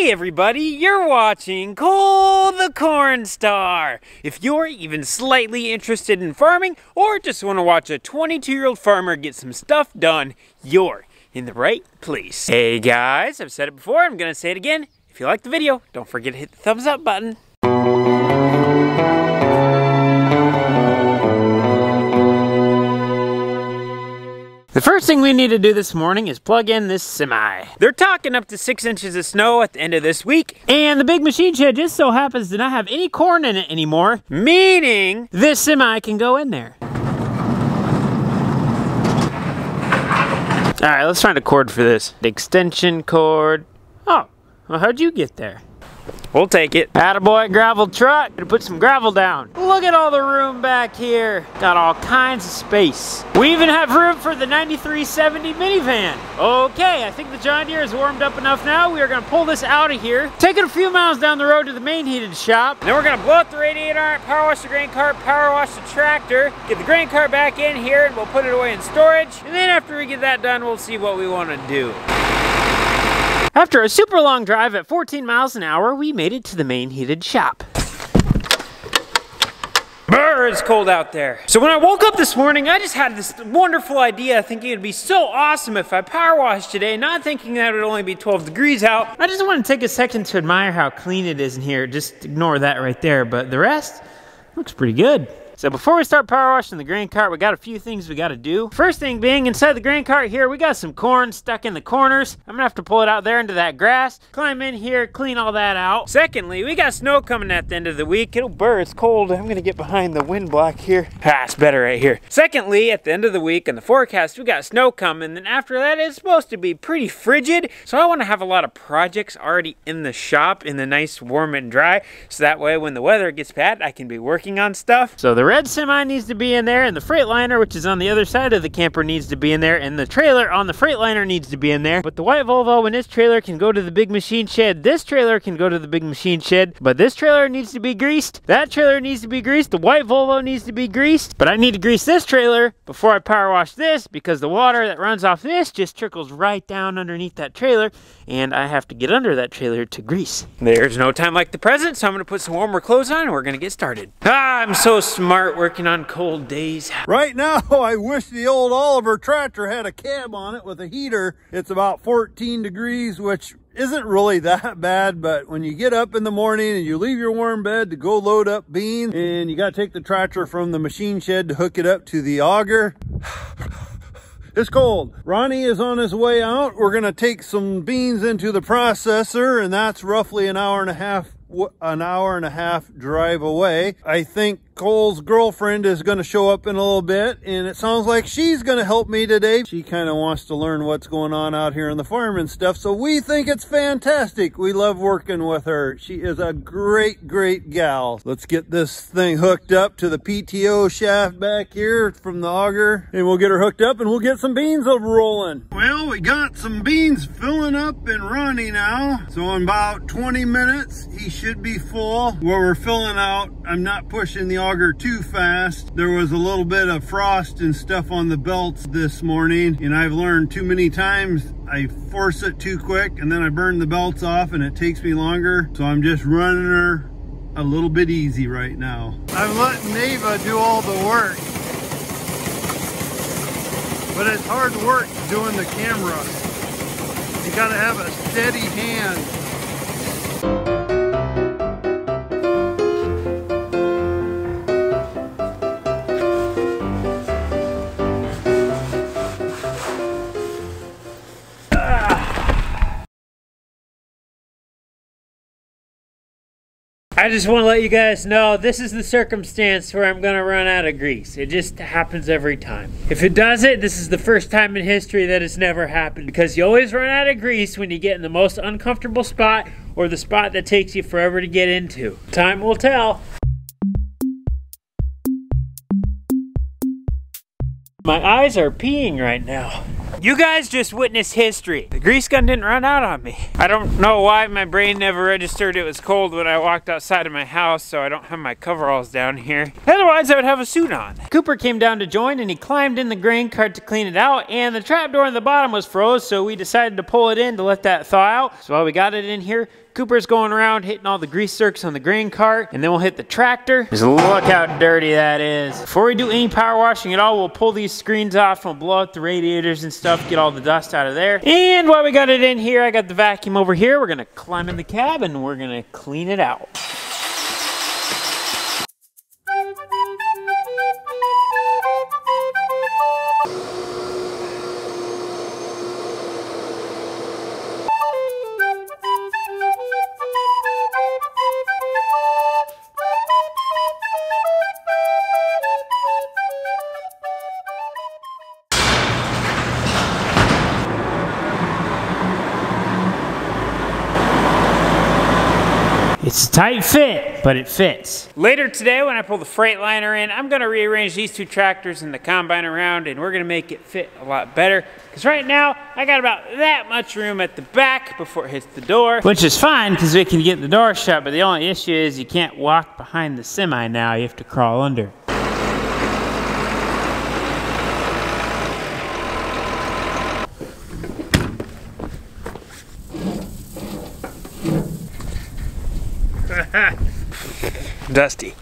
Hey everybody, you're watching Cole the Corn Star. If you're even slightly interested in farming or just want to watch a 22-year-old farmer get some stuff done, you're in the right place. Hey guys, I've said it before, I'm gonna say it again. If you like the video, don't forget to hit the thumbs up button. The first thing we need to do this morning is plug in this semi. They're talking up to 6 inches of snow at the end of this week, and the big machine shed just so happens to not have any corn in it anymore, meaning this semi can go in there. All right, let's find a cord for this. The extension cord. Oh, well, how'd you get there? We'll take it. Attaboy gravel truck. Gonna put some gravel down. Look at all the room back here. Got all kinds of space. We even have room for the 9370 minivan. Okay, I think the John Deere is warmed up enough now. We are gonna pull this out of here, take it a few miles down the road to the main heated shop. Then we're gonna blow up the radiator, power wash the grain cart, power wash the tractor, get the grain cart back in here, and we'll put it away in storage. And then after we get that done, we'll see what we wanna do. After a super long drive at 14 miles an hour, we made it to the main heated shop. Brr, it's cold out there. So when I woke up this morning, I just had this wonderful idea, thinking it'd be so awesome if I power washed today, not thinking that it would only be 12 degrees out. I just want to take a second to admire how clean it is in here. Just ignore that right there, but the rest looks pretty good. So before we start power washing the grain cart, we got a few things we got to do. First thing being, inside the grain cart here, we got some corn stuck in the corners. I'm gonna have to pull it out there into that grass, climb in here, clean all that out. Secondly, we got snow coming at the end of the week. It'll burr, it's cold. I'm gonna get behind the wind block here. Ah, it's better right here. Secondly, at the end of the week in the forecast, we got snow coming. And after that, it's supposed to be pretty frigid. So I want to have a lot of projects already in the shop in the nice warm and dry. So that way when the weather gets bad, I can be working on stuff. So the red semi needs to be in there, and the Freightliner, which is on the other side of the camper, needs to be in there, and the trailer on the Freightliner needs to be in there. But the white Volvo and this trailer can go to the big machine shed. This trailer can go to the big machine shed, but this trailer needs to be greased. That trailer needs to be greased. The white Volvo needs to be greased, but I need to grease this trailer before I power wash this, because the water that runs off this just trickles right down underneath that trailer, and I have to get under that trailer to grease. There's no time like the present, so I'm gonna put some warmer clothes on and we're gonna get started. Ah, I'm so smart working on cold days. Right now, I wish the old Oliver tractor had a cab on it with a heater. It's about 14 degrees, which isn't really that bad, but when you get up in the morning and you leave your warm bed to go load up beans, and you got to take the tractor from the machine shed to hook it up to the auger, it's cold. Ronnie is on his way out. We're gonna take some beans into the processor, and that's roughly an hour and a half drive away. I think Cole's girlfriend is going to show up in a little bit, and it sounds like she's going to help me today. She kind of wants to learn what's going on out here in the farm and stuff, so we think it's fantastic. We love working with her. She is a great gal. Let's get this thing hooked up to the PTO shaft back here from the auger, and we'll get her hooked up and we'll get some beans rolling. Well, we got some beans filling up and running now, so in about 20 minutes he should be full. Where we're filling out, I'm not pushing the auger too fast. There was a little bit of frost and stuff on the belts this morning, and I've learned too many times I force it too quick and then I burn the belts off and it takes me longer. So I'm just running her a little bit easy right now. I'm letting Neva do all the work, but it's hard work doing the camera. You gotta have a steady hand. I just want to let you guys know this is the circumstance where I'm going to run out of grease. It just happens every time. If it doesn't, this is the first time in history that it's never happened, because you always run out of grease when you get in the most uncomfortable spot or the spot that takes you forever to get into. Time will tell. My eyes are peeing right now. You guys just witnessed history. The grease gun didn't run out on me. I don't know why my brain never registered it was cold when I walked outside of my house, so I don't have my coveralls down here. Otherwise, I would have a suit on. Cooper came down to join and he climbed in the grain cart to clean it out, and the trap door in the bottom was froze, so we decided to pull it in to let that thaw out. So while we got it in here, Cooper's going around hitting all the grease zerks on the grain cart, and then we'll hit the tractor. Just look how dirty that is. Before we do any power washing at all, we'll pull these screens off and we'll blow out the radiators and stuff, get all the dust out of there. And while we got it in here, I got the vacuum over here. We're gonna climb in the cab and we're gonna clean it out. It's a tight fit, but it fits. Later today, when I pull the Freightliner in, I'm gonna rearrange these two tractors and the combine around, and we're gonna make it fit a lot better. Because right now, I got about that much room at the back before it hits the door. Which is fine, because we can get the door shut, but the only issue is you can't walk behind the semi now, you have to crawl under. Dusty.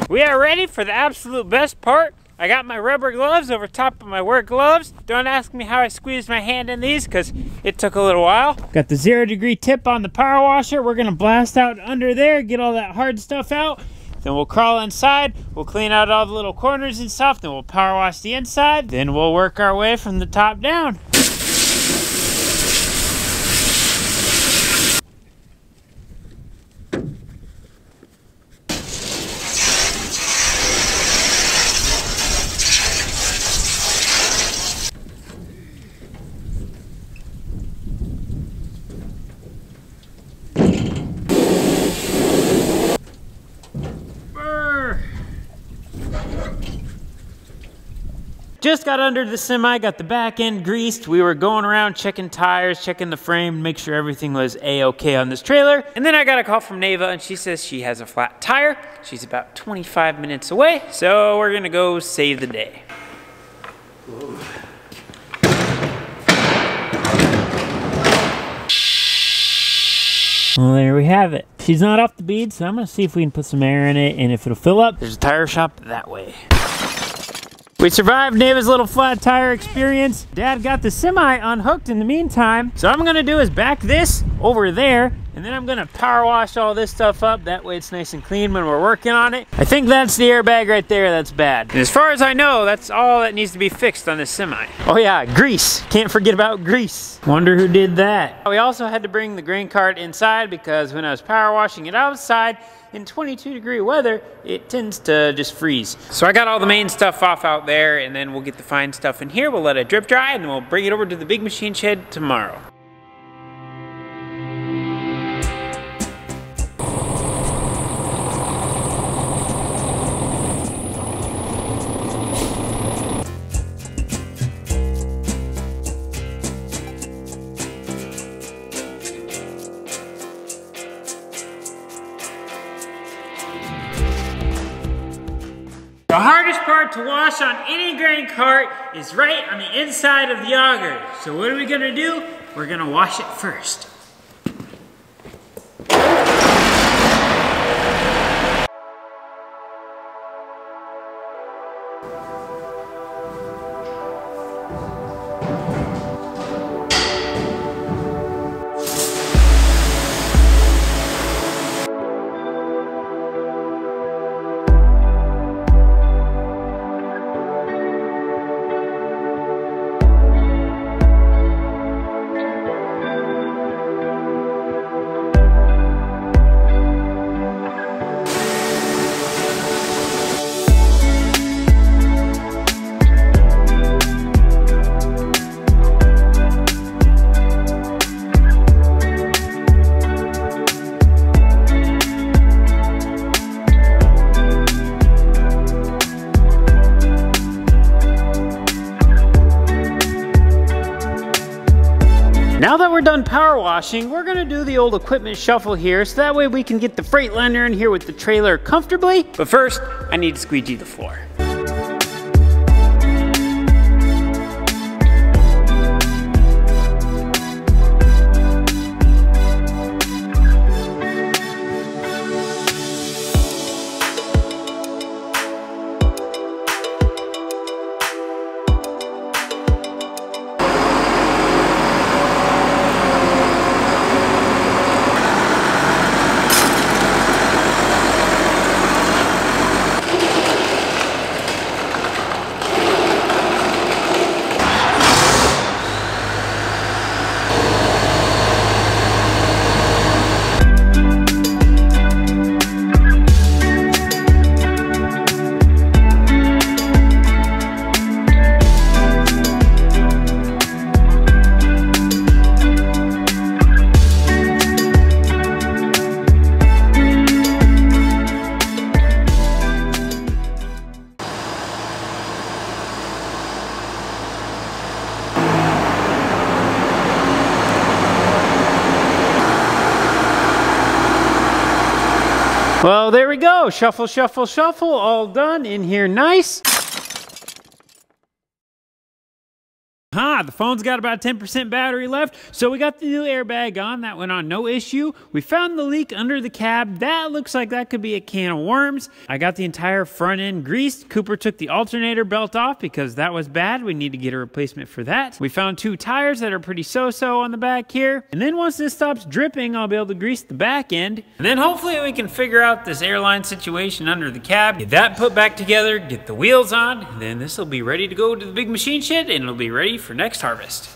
We are ready for the absolute best part. I got my rubber gloves over top of my work gloves. Don't ask me how I squeezed my hand in these because it took a little while. Got the 0 degree tip on the power washer. We're gonna blast out under there, get all that hard stuff out. Then we'll crawl inside, we'll clean out all the little corners and stuff, then we'll power wash the inside, then we'll work our way from the top down. Just got under the semi, got the back end greased. We were going around checking tires, checking the frame, make sure everything was A-okay on this trailer. And then I got a call from Neva and she says she has a flat tire. She's about 25 minutes away, so we're gonna go save the day. Well, there we have it. She's not off the bead, so I'm gonna see if we can put some air in it, and if it'll fill up, there's a tire shop that way. We survived Neva's little flat tire experience. Dad got the semi unhooked in the meantime. So what I'm gonna do is back this over there, and then I'm gonna power wash all this stuff up. That way it's nice and clean when we're working on it. I think that's the airbag right there that's bad. And as far as I know, that's all that needs to be fixed on this semi. Oh yeah, grease. Can't forget about grease. Wonder who did that. We also had to bring the grain cart inside because when I was power washing it outside, in 22-degree weather, it tends to just freeze. So I got all the main stuff off out there, and then we'll get the fine stuff in here. We'll let it drip dry, and then we'll bring it over to the big machine shed tomorrow. The hardest part to wash on any grain cart is right on the inside of the auger. So what are we gonna do? We're gonna wash it first. Now that we're done power washing, we're gonna do the old equipment shuffle here, so that way we can get the Freightliner in here with the trailer comfortably. But first, I need to squeegee the floor. Well, there we go. Shuffle, shuffle, shuffle. All done in here nice. The phone's got about 10% battery left, so we got the new airbag on. That went on no issue. We found the leak under the cab. That looks like that could be a can of worms. I got the entire front end greased. Cooper took the alternator belt off because that was bad. We need to get a replacement for that. We found 2 tires that are pretty so-so on the back here. And then once this stops dripping, I'll be able to grease the back end. And then hopefully we can figure out this airline situation under the cab, get that put back together, get the wheels on, and then this will be ready to go to the big machine shed, and it'll be ready for next harvest.